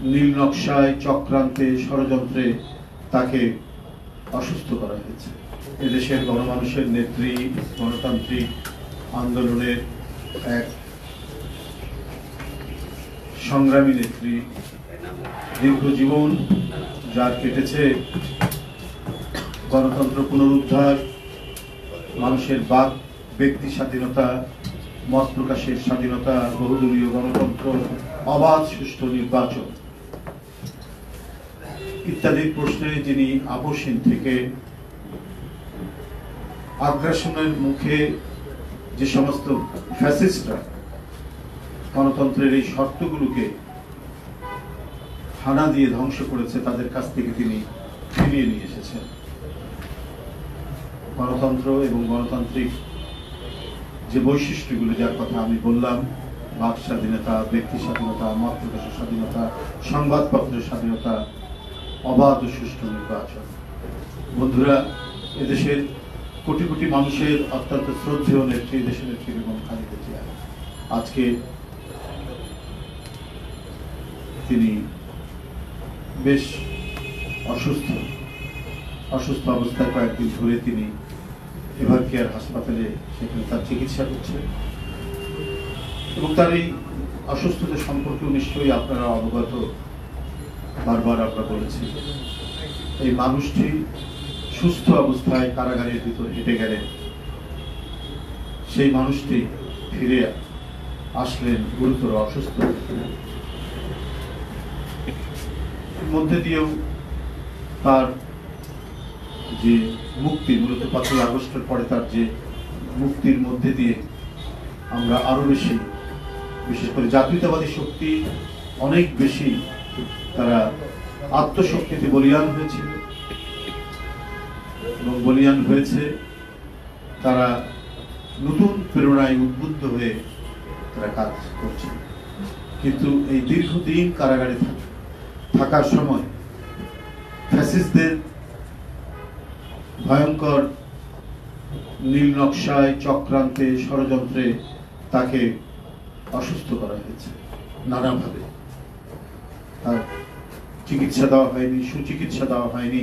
নীল নকশায়, চক্রান্তে, ষড়যন্ত্রে তাকে অসুস্থ করা হয়েছে। এদেশের গণমানুষের নেত্রী, গণতান্ত্রিক আন্দোলনের এক সংগ্রামী নেত্রী, দীর্ঘ জীবন যার কেটেছে গণতন্ত্র পুনরুদ্ধার, মানুষের বাক ব্যক্তি স্বাধীনতা, মত প্রকাশের স্বাধীনতা, বহুদলীয় গণতন্ত্র, অবাধ সুষ্ঠু নির্বাচন ইত্যাদি প্রশ্নে যিনি আপোষহীন থেকে আগ্রাসনের মুখে যে সমস্ত ফ্যাসিস্টরা গণতন্ত্রের এই শর্তগুলোকে হানা দিয়ে ধ্বংস করেছে, তাদের কাছ থেকে তিনি ফিরিয়ে নিয়ে এসেছেন। গণতন্ত্র এবং গণতান্ত্রিক যে বৈশিষ্ট্যগুলো, যার কথা আমি বললাম, বাক স্বাধীনতা, ব্যক্তি স্বাধীনতা, মত প্রকাশের স্বাধীনতা, সংবাদপত্রের স্বাধীনতা, অবাধ ও সুষ্ঠু নির্বাচন। বন্ধুরা, এদেশের কোটি কোটি মানুষের অত্যন্ত শ্রদ্ধেয় নেত্রী, দেশের নেত্রী বেগম খালেদা জিয়া আজকে তিনি বেশ অসুস্থ অবস্থায় কয়েকদিন ধরে তিনি এভার কেয়ার হাসপাতালে সেখানে তার চিকিৎসা করছেন এবং তার এই অসুস্থতা সম্পর্কে নিশ্চয়ই আপনারা অবগত। বারবার আমরা বলেছি, এই মানুষটি সুস্থ অবস্থায় কারাগারের ভিতর হেঁটে গেলেন, সেই মানুষটি ফিরে আসলেন গুরুতর অসুস্থ। মধ্যে দিয়েও তার যে মুক্তি, মূলত 5ই আগস্টের পরে তার যে মুক্তির মধ্যে দিয়ে আমরা আরো বেশি, বিশেষ করে জাতীয়তাবাদী শক্তি অনেক বেশি তারা আত্মশক্তিতে বলিয়ান হয়েছিল এবং বলিয়ান হয়েছে। তারা নতুন প্রেরণায় উদ্বুদ্ধ হয়ে তারা কাজ করছে। কিন্তু এই দীর্ঘদিন কারাগারে থাকার সময় ফ্যাসিস্টদের ভয়ঙ্কর নীল নকশায়, চক্রান্তে, ষড়যন্ত্রে তাকে অসুস্থ করা হয়েছে নানাভাবে। তার চিকিৎসা দেওয়া হয়নি, সুচিকিৎসা দেওয়া হয়নি,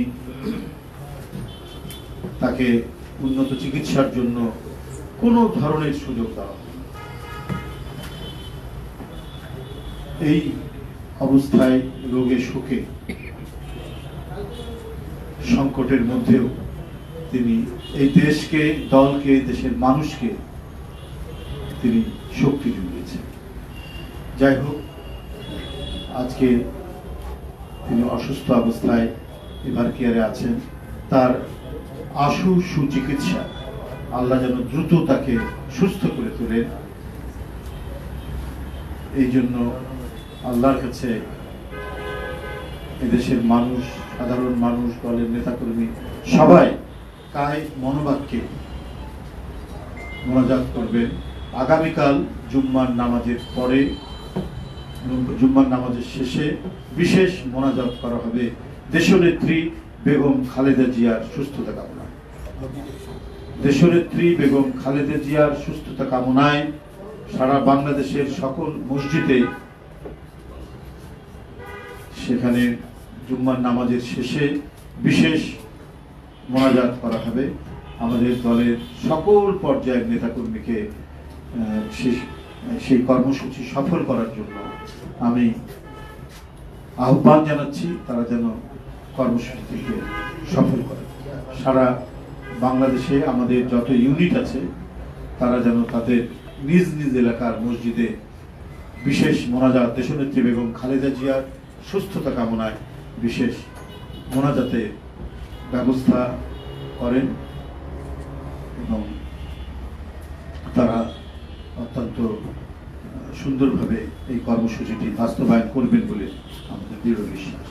তাকে উন্নত চিকিৎসার জন্য কোনো ধরনের সুযোগ দেওয়া হয়নি। এই অবস্থায়, রোগে শোকে, সংকটের মধ্যেও তিনি এই দেশকে, দলকে, দেশের মানুষকে তিনি শক্তি জুগিয়েছেন। যাই হোক, আজকে তিনি অসুস্থ অবস্থায় এভার কেয়ারে আছেন। তার আশু সুচিকিৎসা, আল্লাহ যেন দ্রুত তাকে সুস্থ করে তোলেন, এই জন্য আল্লাহর কাছে এদেশের মানুষ, সাধারণ মানুষ, দলের নেতাকর্মী সবাই কায় মনোবাক্যে মোনাজাত করবেন। আগামীকাল জুম্মার নামাজের পরে, জুম্মার নামাজের শেষে বিশেষ মোনাজাত করা হবে দেশনেত্রী বেগম খালেদা জিয়ার সুস্থতা কামনায়। দেশনেত্রী বেগম খালেদা জিয়ার সুস্থতা কামনায় সারা বাংলাদেশের সকল মসজিদে সেখানে জুম্মার নামাজের শেষে বিশেষ মোনাজাত করা হবে। আমাদের দলের সকল পর্যায়ের নেতাকর্মীকে সেই কর্মসূচি সফল করার জন্য আমি আহ্বান জানাচ্ছি, তারা যেন কর্মসূচিকে সফল করে। সারা বাংলাদেশে আমাদের যত ইউনিট আছে তারা যেন তাদের নিজ নিজ এলাকার মসজিদে বিশেষ মোনাজাত, দেশনেত্রী বেগম খালেদা জিয়ার সুস্থতা কামনায় বিশেষ মোনাজাতের ব্যবস্থা করেন এবং তারা অত্যন্ত সুন্দরভাবে এই কর্মসূচিটি বাস্তবায়ন করবেন বলে আমাদের দৃঢ় বিশ্বাস।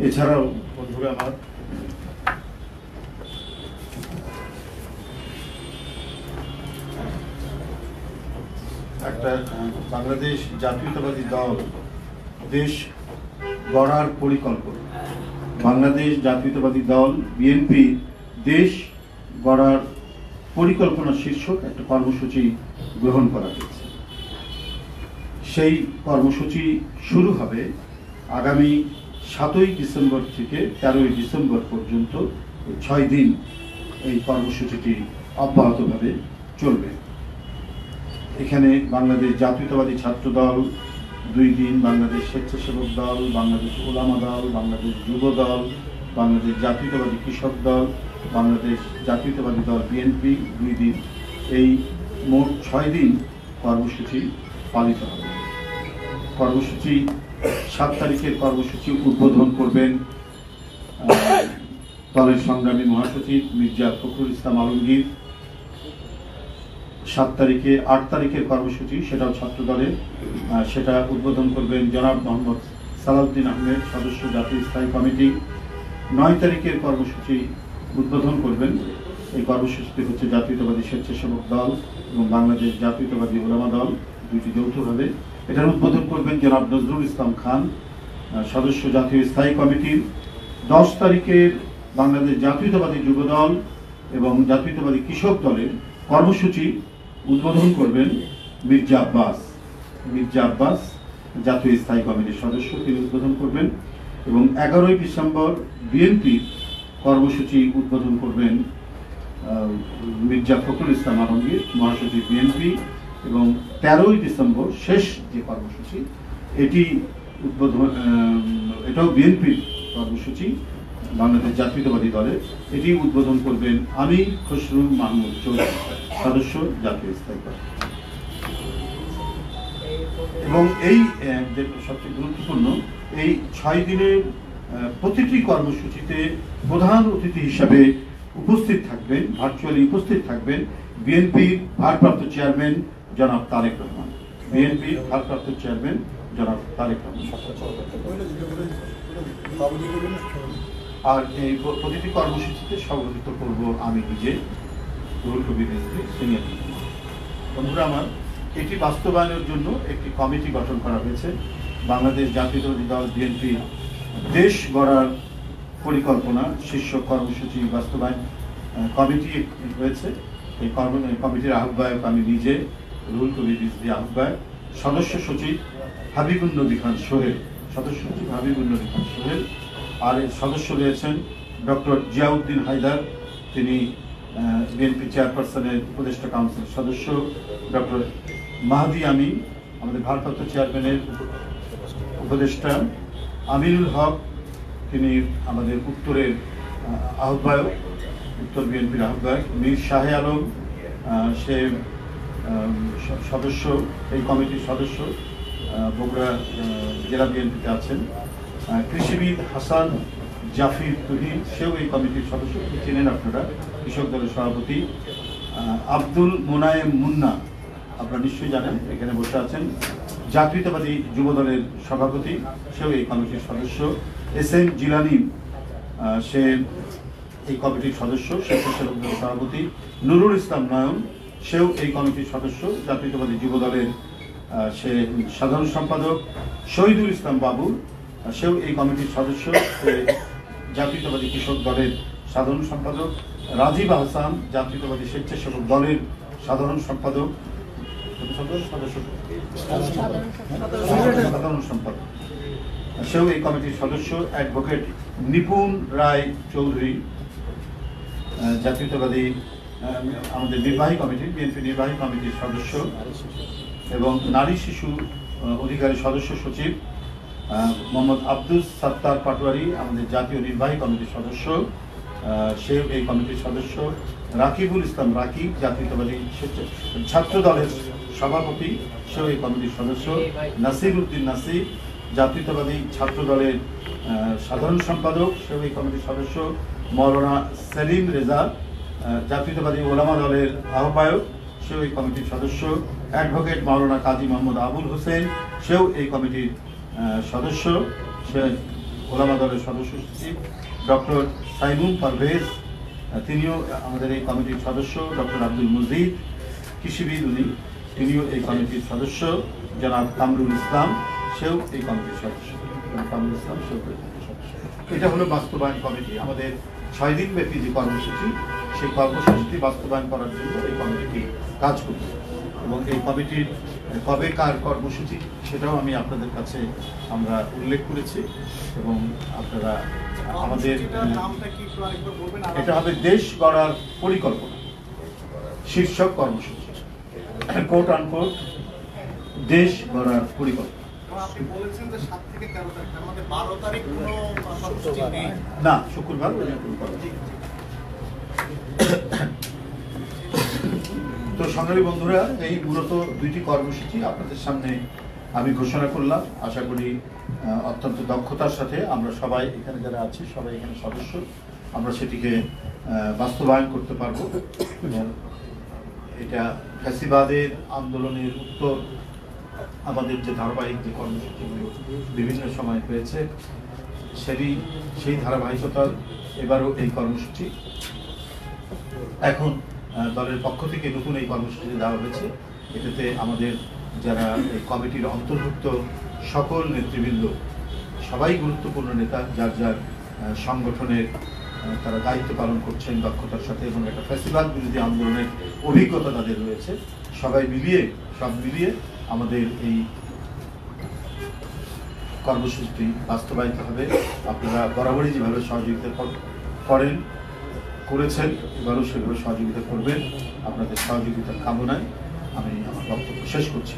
এছাড়াও বন্ধুরা, আমার একটা বাংলাদেশ জাতীয়তাবাদী দল দেশ গড়ার পরিকল্পনা, বাংলাদেশ জাতীয়তাবাদী দল বিএনপি দেশ গড়ার পরিকল্পনা শীর্ষক একটা কর্মসূচি গ্রহণ করা হয়েছে। সেই কর্মসূচি শুরু হবে আগামী 7ই ডিসেম্বর থেকে 13ই ডিসেম্বর পর্যন্ত 6 দিন এই কর্মসূচিটি অব্যাহতভাবে চলবে। এখানে বাংলাদেশ জাতীয়তাবাদী ছাত্র দল 2 দিন, বাংলাদেশ স্বেচ্ছাসেবক দল, বাংলাদেশ ওলামা দল, বাংলাদেশ যুব দল, বাংলাদেশ জাতীয়তাবাদী কৃষক দল, বাংলাদেশ জাতীয়তাবাদী দল বিএনপি 2 দিন, এই মোট 6 দিন কর্মসূচি পালিত হবে। কর্মসূচি 7 তারিখের কর্মসূচি উদ্বোধন করবেন দলের সংগ্রামী মহাসচিব মির্জা ফখরুল ইসলাম আলমগীর। 7 তারিখে 8 তারিখের কর্মসূচি, সেটাও ছাত্র দলের, সেটা উদ্বোধন করবেন জনাব মোহাম্মদ সালাউদ্দিন আহমেদ, সদস্য জাতীয় স্থায়ী কমিটি। 9 তারিখের কর্মসূচি উদ্বোধন করবেন, এই কর্মসূচিটি হচ্ছে জাতীয়তাবাদী স্বেচ্ছাসেবক দল এবং বাংলাদেশ জাতীয়তাবাদী ওলামা দল, দুইটি যৌথভাবে। এটার উদ্বোধন করবেন জনাব নজরুল ইসলাম খান, সদস্য জাতীয় স্থায়ী কমিটির। 10 তারিখের বাংলাদেশ জাতীয়তাবাদী যুব দল এবং জাতীয়তাবাদী কৃষক দলের কর্মসূচি উদ্বোধন করবেন মির্জা আব্বাস, জাতীয় স্থায়ী কমিটির সদস্য, তিনি উদ্বোধন করবেন। এবং 11ই ডিসেম্বর বিএনপির কর্মসূচি উদ্বোধন করবেন মির্জা ফখরুল ইসলাম আলমগীর, মহাসচিব বিএনপি। এবং 13ই ডিসেম্বর শেষ যে কর্মসূচি, এটি উদ্বোধন, এটাও বিএনপির কর্মসূচি, বাংলাদেশ জাতীয়তাবাদী দলের, এটি উদ্বোধন করবেন আমির খসরু মাহমুদ চৌধুরী, সদস্য জাতীয় স্থায়ী কমিটি। এবং এই যে সবচেয়ে গুরুত্বপূর্ণ, এই 6 দিনের প্রতিটি কর্মসূচিতে প্রধান অতিথি হিসাবে উপস্থিত থাকবেন, ভার্চুয়ালি উপস্থিত থাকবেন বিএনপির ভারপ্রাপ্ত চেয়ারম্যান জনাব তারেক রহমান, বিএনপির ভারপ্রাপ্ত চেয়ারম্যান জনাব তারেক রহমান। আর এই প্রতিটি কর্মসূচিতে সভাপতিত্ব করব আমি নিজে, রুহুল কবির রিজভী, সিনিয়র। বন্ধুরা আমার, এটি বাস্তবায়নের জন্য একটি কমিটি গঠন করা হয়েছে। বাংলাদেশ জাতীয়তাবাদী দল বিএনপি দেশ গড়ার পরিকল্পনা শীর্ষক কর্মসূচি বাস্তবায়ন কমিটি হয়েছে। এই কমিটির আহ্বায়ক আমি নিজে, রুহুল কবির রিজভী আহ্বায়ক, সদস্য সচিব হাবিবুন নবী খান সোহেল, আর এর সদস্য রয়েছেন ডক্টর জিয়াউদ্দিন হায়দার, তিনি বিএনপি চেয়ারপারসনের উপদেষ্টা কাউন্সিলের সদস্য, ডক্টর মাহদি আমিন আমাদের ভারপ্রাপ্ত চেয়ারম্যানের উপদেষ্টা, আমিনুল হক তিনি আমাদের উত্তরের আহ্বায়ক, উত্তর বিএনপির আহ্বায়ক, মীর শাহে আলম সে সদস্য, এই কমিটির সদস্য, বগুড়া জেলা বিএনপিতে আছেন, কৃষিবিদ হাসান জাফির তুহিন, সেও এই কমিটির সদস্য, চেনেন আপনারা, কৃষক দলের সভাপতি, আব্দুল মোনায়েম মুন্না আপনারা নিশ্চয়ই জানেন, এখানে বসে আছেন, জাতীয়তাবাদী যুব দলের সভাপতি, সেও এই কমিটির সদস্য, এস.এম. জিলানি সে এই কমিটির সদস্য, স্বেচ্ছাসেবক দলের সভাপতি, নুরুল ইসলাম নয়ন সেও এই কমিটির সদস্য, জাতীয়তাবাদী যুব দলের সে সাধারণ সম্পাদক, শহীদুল ইসলাম বাবুল সেও এই কমিটির সদস্য, জাতীয়তাবাদী কৃষক দলের সাধারণ সম্পাদক, রাজীব আহসান জাতীয়তাবাদী স্বেচ্ছাসেবক দলের সাধারণ সম্পাদক, সেও এই কমিটির সদস্য, অ্যাডভোকেট নিপুণ রায় চৌধুরী জাতীয়তাবাদী আমাদের নির্বাহী কমিটি, বিএনপি নির্বাহী কমিটির সদস্য, এবং নারী শিশু অধিকারী সদস্য সচিব মোহাম্মদ আব্দুল সাত্তার পাটোয়ারি আমাদের জাতীয় নির্বাহী কমিটির সদস্য, সে এই কমিটির সদস্য, রাকিবুল ইসলাম রাকিব জাতীয়তাবাদী ছাত্র দলের সভাপতি, সেও এই কমিটির সদস্য, নাসির উদ্দিন নাসির জাতীয়তাবাদী ছাত্র দলের সাধারণ সম্পাদক, সেও এই কমিটির সদস্য, মৌলানা সেলিম রেজা জাতীয়তাবাদী ওলামা দলের আহ্বায়ক, সেও এই কমিটির সদস্য, অ্যাডভোকেট মৌলানা কাজী মোহাম্মদ আবুল হোসেন সেও এই কমিটির সদস্য, সে ওলামা দলের সদস্য সচিব, ডক্টর সাইমুম পারভেজ তিনিও আমাদের এই কমিটির সদস্য, ডক্টর আব্দুল মজিদ কৃষিবিদ উনি, তিনিও এই কমিটির সদস্য, জনাব কামরুল ইসলাম সেও এই কমিটির সদস্য, এটা হলো বাস্তবায়ন কমিটি। আমাদের 6 দিন ব্যাপী যে কর্মসূচি, সেই কর্মসূচিটি বাস্তবায়ন করার জন্য এই কমিটিটি কাজ করবে। এবং এই কমিটির কবে কার কর্মসূচি সেটাও আমি আপনাদের কাছে আমরা উল্লেখ করেছি এবং আপনারা আমাদের এটা হবে দেশ গড়ার পরিকল্পনা শীর্ষক কর্মসূচি, কোট আনকোট দেশ গড়ার পরিকল্পনা। আপনি বলেছেন যে 7 থেকে 13 তারিখ, আমাদের 12 তারিখ কোনো কর্মসূচি নেই। না, শুক্রবার তো সংগ্রামী বন্ধুরা, এই মূলত দুইটি কর্মসূচি আপনাদের সামনে আমি ঘোষণা করলাম। আশা করি অত্যন্ত দক্ষতার সাথে আমরা সবাই এখানে যারা আছি, সবাই এখানে সদস্য, আমরা সেটিকে বাস্তবায়ন করতে পারব এবং এটা ফ্যাসিবাদের আন্দোলনের উত্তর আমাদের যে ধারাবাহিক যে কর্মসূচিগুলো বিভিন্ন সময় হয়েছে সেই ধারাবাহিকতার এবারও এই কর্মসূচি। এখন দলের পক্ষ থেকে নতুন এই কর্মসূচি দেওয়া হয়েছে। এটাতে আমাদের যারা এই কমিটির অন্তর্ভুক্ত সকল নেতৃবৃন্দ সবাই গুরুত্বপূর্ণ নেতা, যার যার সংগঠনের তারা দায়িত্ব পালন করছেন দক্ষতার সাথে এবং একটা ফ্যাসিবাদ বিরোধী আন্দোলনের অভিজ্ঞতা তাদের রয়েছে। সব মিলিয়ে আমাদের এই কর্মসূচিটি বাস্তবায়িত হবে। আপনারা বরাবরই যেভাবে সহযোগিতা করেছেন এবারও সেভাবে সহযোগিতা করবেন। আপনাদের সহযোগিতার কামনায় আমি আমার বক্তব্য শেষ করছি।